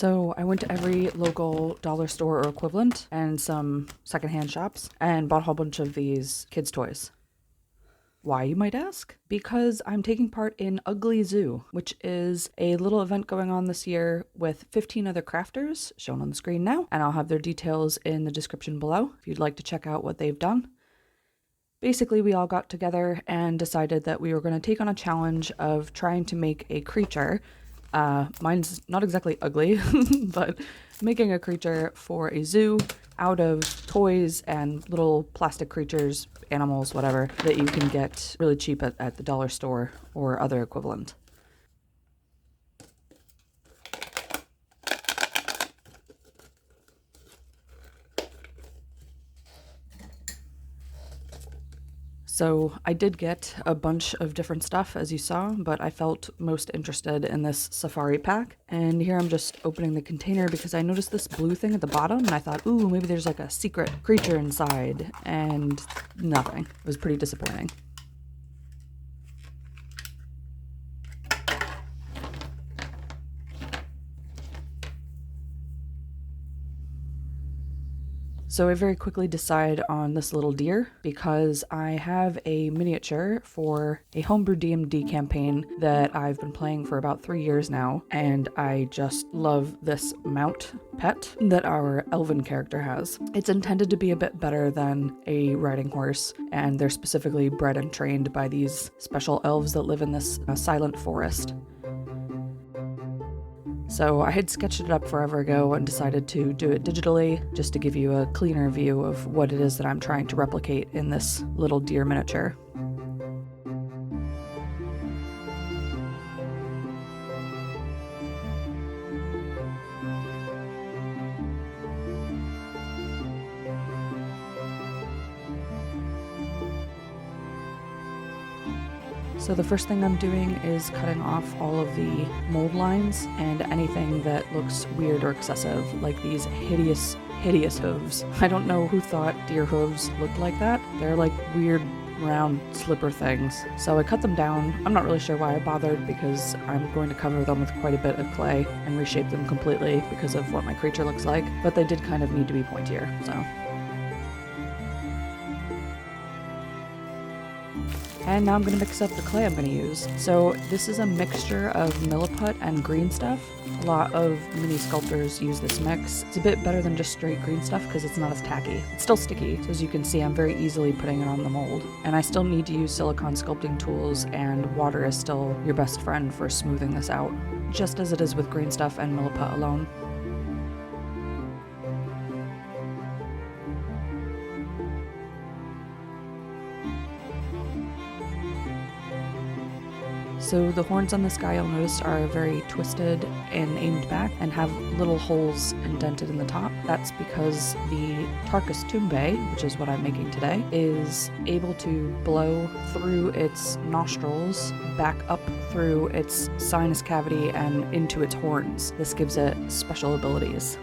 So I went to every local dollar store or equivalent and some secondhand shops and bought a whole bunch of these kids' toys. Why, you might ask? Because I'm taking part in Ugly Zoo, which is a little event going on this year with 15 other crafters, shown on the screen now, and I'll have their details in the description below if you'd like to check out what they've done. Basically, we all got together and decided that we were going to take on a challenge of trying to make a creature. Mine's not exactly ugly, but making a creature for a zoo out of toys and little plastic creatures, animals, whatever, that you can get really cheap at the dollar store or other equivalent. So I did get a bunch of different stuff, as you saw, but I felt most interested in this safari pack. And here I'm just opening the container because I noticed this blue thing at the bottom, and I thought, ooh, maybe there's like a secret creature inside, and nothing. It was pretty disappointing. So I very quickly decide on this little deer because I have a miniature for a homebrew DMD campaign that I've been playing for about 3 years now, and I just love this mount pet that our elven character has. It's intended to be a bit better than a riding horse, and they're specifically bred and trained by these special elves that live in this silent forest. So I had sketched it up forever ago and decided to do it digitally just to give you a cleaner view of what it is that I'm trying to replicate in this little deer miniature. So the first thing I'm doing is cutting off all of the mold lines and anything that looks weird or excessive, like these hideous hooves. I don't know who thought deer hooves looked like that. They're like weird round slipper things. So I cut them down. I'm not really sure why I bothered because I'm going to cover them with quite a bit of clay and reshape them completely because of what my creature looks like, but they did kind of need to be pointier, so. And now I'm going to mix up the clay I'm going to use. So this is a mixture of milliput and greenstuff. A lot of mini sculptors use this mix. It's a bit better than just straight green stuff because it's not as tacky. It's still sticky, so as you can see I'm very easily putting it on the mold. And I still need to use silicone sculpting tools, and water is still your best friend for smoothing this out, just as it is with green stuff and milliput alone. So the horns on this guy, you'll notice, are very twisted and aimed back and have little holes indented in the top. That's because the Tarcas Tumbë, which is what I'm making today, is able to blow through its nostrils back up through its sinus cavity and into its horns. This gives it special abilities.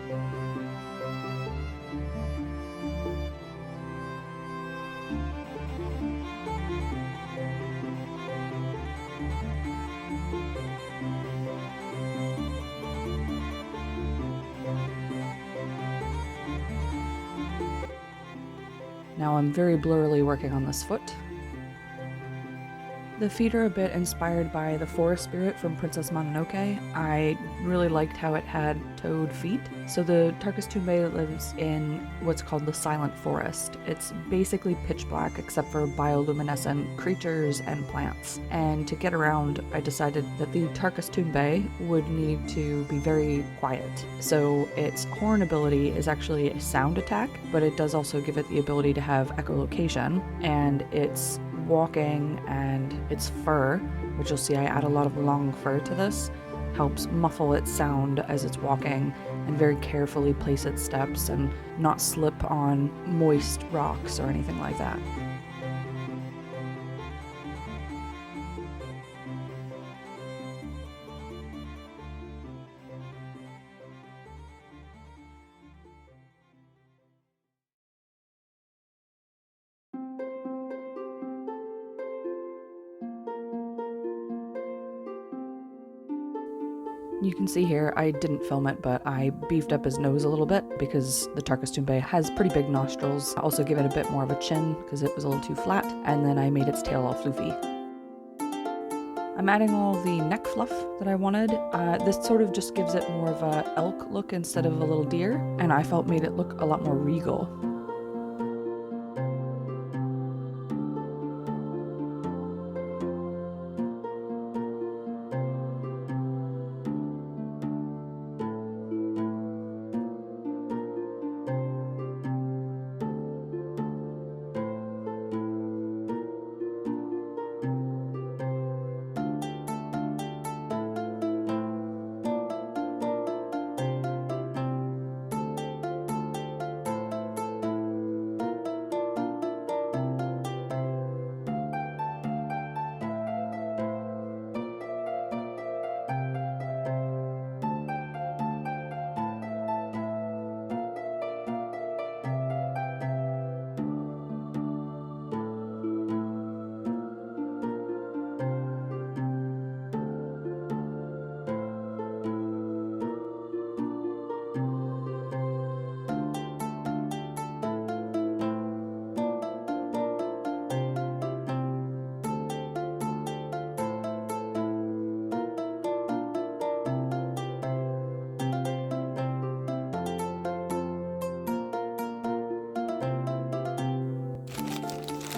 Now I'm very blurrily working on this foot. The feet are a bit inspired by the forest spirit from Princess Mononoke. I really liked how it had toed feet. So the Tarcas Tumbë lives in what's called the Silent Forest. It's basically pitch black except for bioluminescent creatures and plants. And to get around, I decided that the Tarcas Tumbë would need to be very quiet. So its horn ability is actually a sound attack, but it does also give it the ability to have echolocation, and its walking and its fur, which you'll see I add a lot of long fur to this, helps muffle its sound as it's walking and very carefully place its steps and not slip on moist rocks or anything like that. You can see here, I didn't film it, but I beefed up his nose a little bit because the Tarcas Tumbë has pretty big nostrils. I also give it a bit more of a chin because it was a little too flat, and then I made its tail all floofy. I'm adding all the neck fluff that I wanted. This sort of just gives it more of a elk look instead of a little deer, and I felt made it look a lot more regal.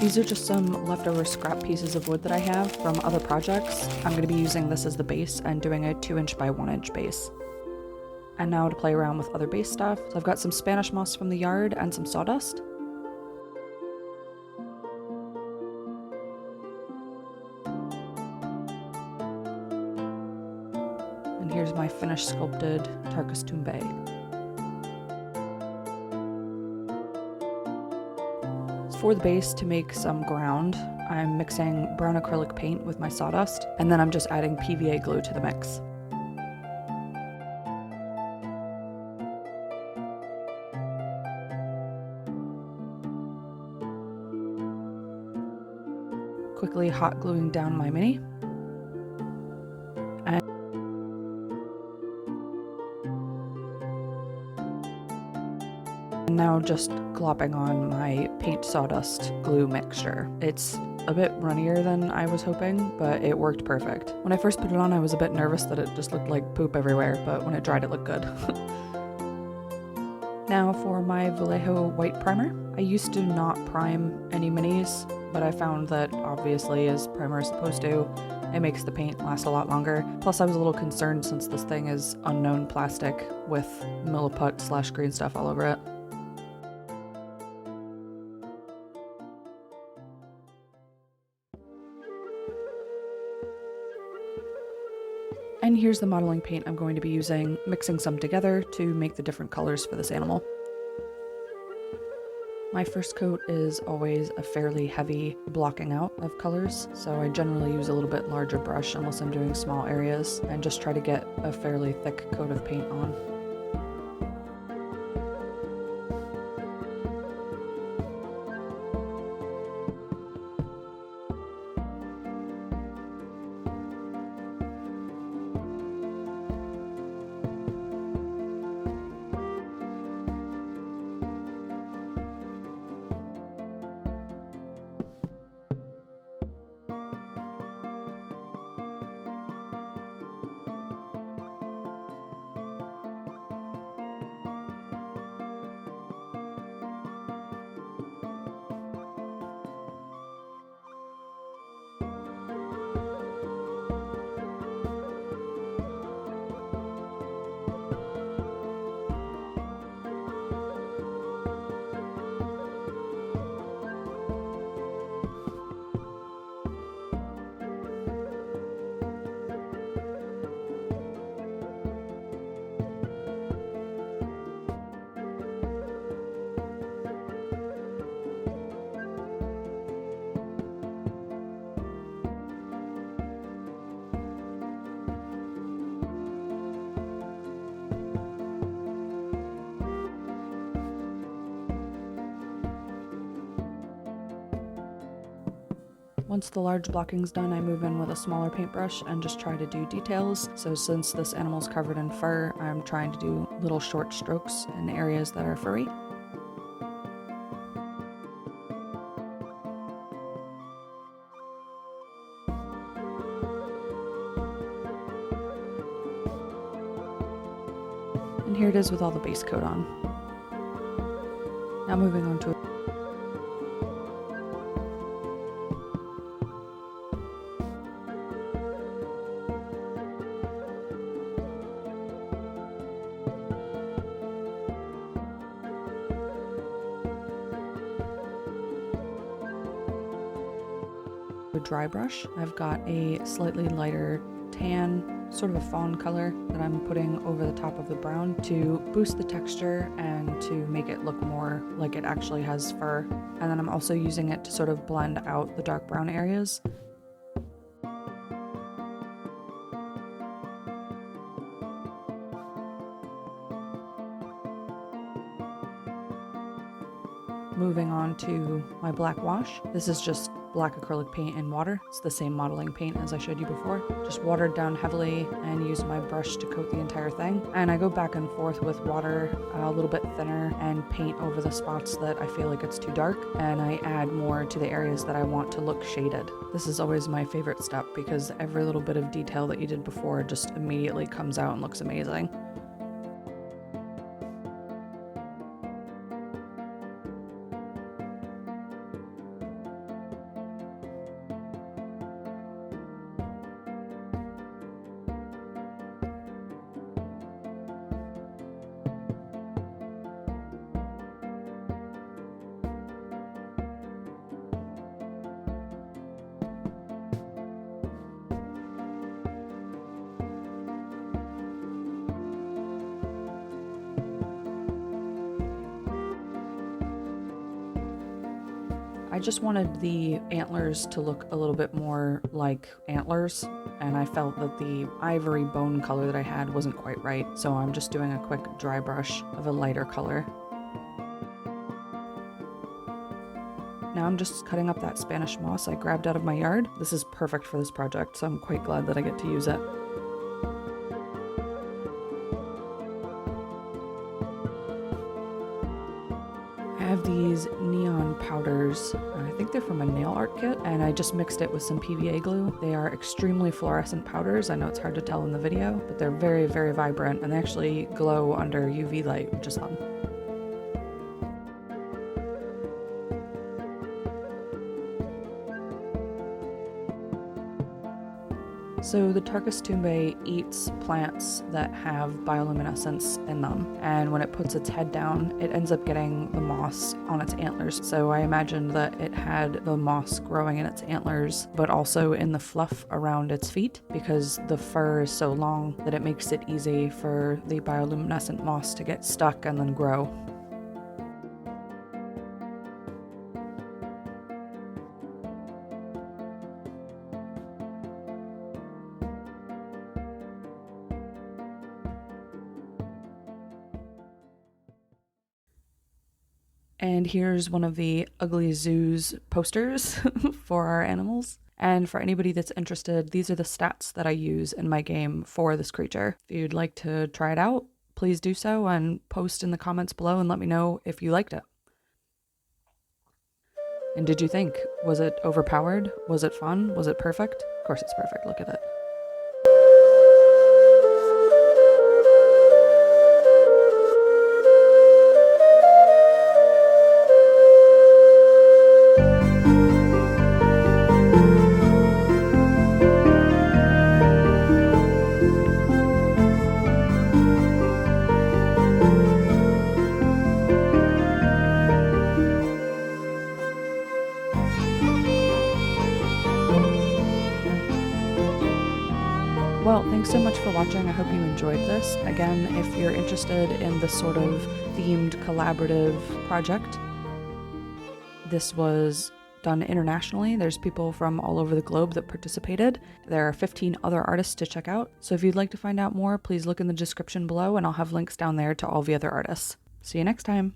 These are just some leftover scrap pieces of wood that I have from other projects. I'm going to be using this as the base and doing a 2" by 1" base. And now to play around with other base stuff. So I've got some Spanish moss from the yard and some sawdust. And here's my finished sculpted Tarcas Tumbë. For the base, to make some ground, I'm mixing brown acrylic paint with my sawdust, and then I'm just adding PVA glue to the mix. Quickly hot gluing down my mini. And now just glopping on my paint sawdust glue mixture. It's a bit runnier than I was hoping, but it worked perfect. When I first put it on, I was a bit nervous that it just looked like poop everywhere, but when it dried, it looked good. Now for my Vallejo white primer. I used to not prime any minis, but I found that obviously, as primer is supposed to, it makes the paint last a lot longer. Plus I was a little concerned since this thing is unknown plastic with milliput / greenstuff all over it. And here's the modeling paint I'm going to be using, mixing some together to make the different colors for this animal. My first coat is always a fairly heavy blocking out of colors, so I generally use a little bit larger brush unless I'm doing small areas, and just try to get a fairly thick coat of paint on. Once the large blocking's done, I move in with a smaller paintbrush and just try to do details. So since this animal's covered in fur, I'm trying to do little short strokes in areas that are furry. And here it is with all the base coat on. Now moving on to a dry brush. I've got a slightly lighter tan, sort of a fawn color that I'm putting over the top of the brown to boost the texture and to make it look more like it actually has fur. And then I'm also using it to sort of blend out the dark brown areas. Moving on to my black wash. This is just black acrylic paint in water. It's the same modeling paint as I showed you before. Just watered down heavily and use my brush to coat the entire thing. And I go back and forth with water a little bit thinner and paint over the spots that I feel like it's too dark. And I add more to the areas that I want to look shaded. This is always my favorite step because every little bit of detail that you did before just immediately comes out and looks amazing. I just wanted the antlers to look a little bit more like antlers, and I felt that the ivory bone color that I had wasn't quite right, so I'm just doing a quick dry brush of a lighter color. Now I'm just cutting up that Spanish moss I grabbed out of my yard. This is perfect for this project, so I'm quite glad that I get to use it. I have these neon powders. I think they're from a nail art kit, and I just mixed it with some PVA glue. They are extremely fluorescent powders. I know it's hard to tell in the video, but they're very, very vibrant, and they actually glow under UV light, which is fun. So the Tarcas tumbë eats plants that have bioluminescence in them, and when it puts its head down, it ends up getting the moss on its antlers. So I imagined that it had the moss growing in its antlers, but also in the fluff around its feet, because the fur is so long that it makes it easy for the bioluminescent moss to get stuck and then grow. And here's one of the ugliest zoos posters for our animals. And for anybody that's interested, these are the stats that I use in my game for this creature. If you'd like to try it out, please do so and post in the comments below and let me know if you liked it. And did you think? Was it overpowered? Was it fun? Was it perfect? Of course it's perfect. Look at it. Well, thanks so much for watching. I hope you enjoyed this. Again, if you're interested in this sort of themed collaborative project, this was done internationally. There's people from all over the globe that participated. There are 15 other artists to check out. So if you'd like to find out more, please look in the description below and I'll have links down there to all the other artists. See you next time.